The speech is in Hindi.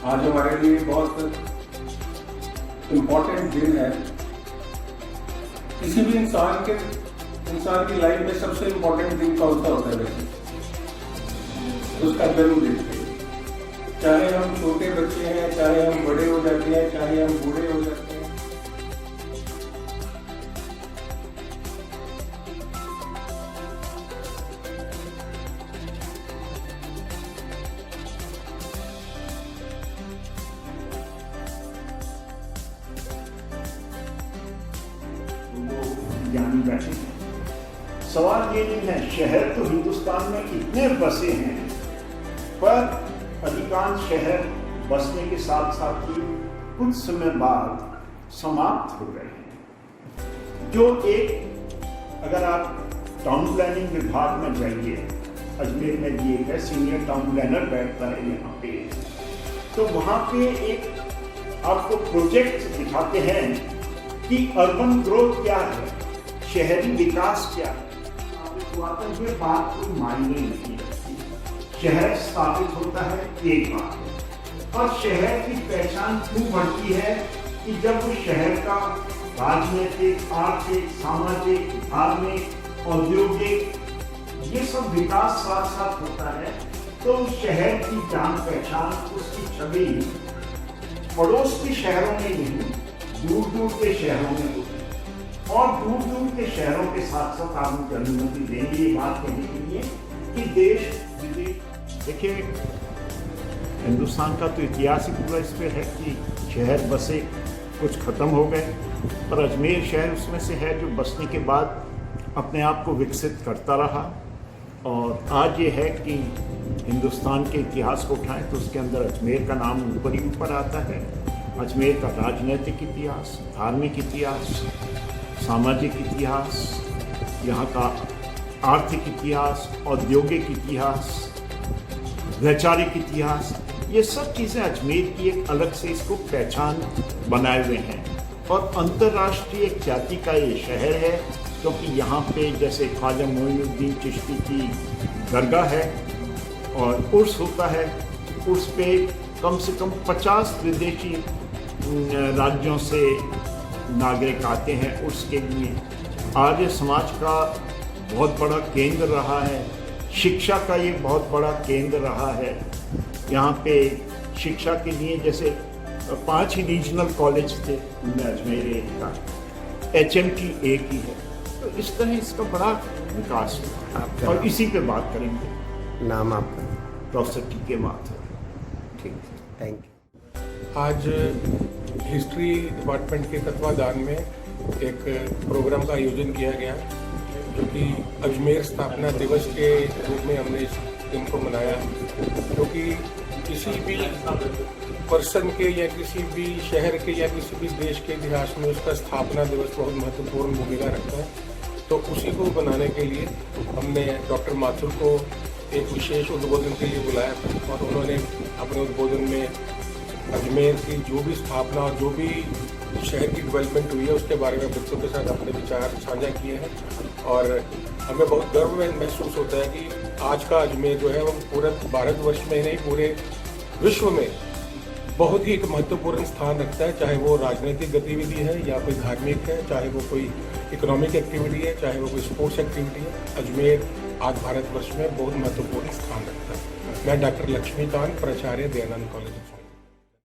आज हमारे लिए बहुत इम्पोर्टेंट दिन है। किसी भी इंसान की लाइफ में सबसे इम्पोर्टेंट दिन कौन सा होता है वैसे? उसका जन्मदिन। चाहे हम छोटे बच्चे हैं, चाहे हम बड़े हो जाते हैं, चाहे हम बूढ़े हो जाते हैं। ज्ञानी बैठे हैं। सवाल ये नहीं है, शहर तो हिंदुस्तान में इतने बसे हैं, पर अधिकांश शहर बसने के साथ साथ ही कुछ समय बाद समाप्त हो गए हैं। जो एक, अगर आप टाउन प्लानिंग विभाग में जाइए, अजमेर में भी एक है, सीनियर टाउन प्लानर बैठता है यहाँ पे, तो वहाँ पे एक आपको प्रोजेक्ट दिखाते हैं कि अर्बन ग्रोथ क्या है, शहरी विकास क्या है। ये बात कोई मायने नहीं रखती। शहर स्थापित होता है एक बात है, और शहर की पहचान क्यों बढ़ती है कि जब उस शहर का राजनीतिक, आर्थिक, सामाजिक, धार्मिक, औद्योगिक ये सब विकास साथ साथ होता है, तो उस शहर की जान पहचान, उसकी छवि पड़ोस के शहरों में नहीं, दूर दूर के शहरों में होती है। और दूर दूर के शहरों के साथ साथ आप मुझे अनुमति देंगे ये बात कहने के लिए कि देश विदेश, देखिए हिंदुस्तान का तो इतिहास ही पूरा इस पे है कि शहर बसे कुछ खत्म हो गए, पर अजमेर शहर उसमें से है जो बसने के बाद अपने आप को विकसित करता रहा। और आज ये है कि हिंदुस्तान के इतिहास को उठाएं तो उसके अंदर अजमेर का नाम ऊपर ही ऊपर आता है। अजमेर का राजनीतिक इतिहास, धार्मिक इतिहास, सामाजिक इतिहास, यहाँ का आर्थिक इतिहास, औद्योगिक इतिहास, वैचारिक इतिहास, ये सब चीज़ें अजमेर की एक अलग से इसको पहचान बनाए हुए हैं। और अंतर्राष्ट्रीय एक जाति का ये शहर है, क्योंकि यहाँ पे जैसे ख्वाजा मोइनुद्दीन चिश्ती की दरगाह है और उर्स होता है, उर्स पे कम से कम 50 विदेशी राज्यों से नागरिक आते हैं उर्स के लिए। आर्य समाज का बहुत बड़ा केंद्र रहा है, शिक्षा का ये बहुत बड़ा केंद्र रहा है। यहाँ पे शिक्षा के लिए जैसे 5 ही रीजनल कॉलेज थे, उनमें अजमेर एक का, HMT एक ही है। तो इस तरह इसका बड़ा विकास हुआ और इसी पे बात करेंगे। नाम आपका? प्रोफेसर टीके माथुर। ठीक, थैंक यू। आज हिस्ट्री डिपार्टमेंट के तत्वाधान में एक प्रोग्राम का आयोजन किया गया, जो कि अजमेर स्थापना दिवस के रूप में हमने इस दिन को मनाया, क्योंकि किसी भी पर्सन के या किसी भी शहर के या किसी भी देश के इतिहास में उसका स्थापना दिवस बहुत महत्वपूर्ण भूमिका रखता है। तो उसी को बनाने के लिए हमने डॉक्टर माथुर को एक विशेष उद्बोधन के लिए बुलाया था, और उन्होंने अपने उद्बोधन में अजमेर की जो भी स्थापना और जो भी शहर की डेवलपमेंट हुई है उसके बारे में बच्चों के साथ अपने विचार साझा किए हैं। और हमें बहुत गर्व महसूस होता है कि आज का अजमेर जो है वो पूरे भारतवर्ष में नहीं, पूरे विश्व में बहुत ही एक महत्वपूर्ण स्थान रखता है। चाहे वो राजनीतिक गतिविधि है या कोई धार्मिक है, चाहे वो कोई इकोनॉमिक एक्टिविटी है, चाहे वो कोई स्पोर्ट्स एक्टिविटी है, अजमेर आज भारतवर्ष में बहुत महत्वपूर्ण स्थान रखता है। मैं डॉक्टर लक्ष्मीकांत, प्राचार्य दयानंद कॉलेज।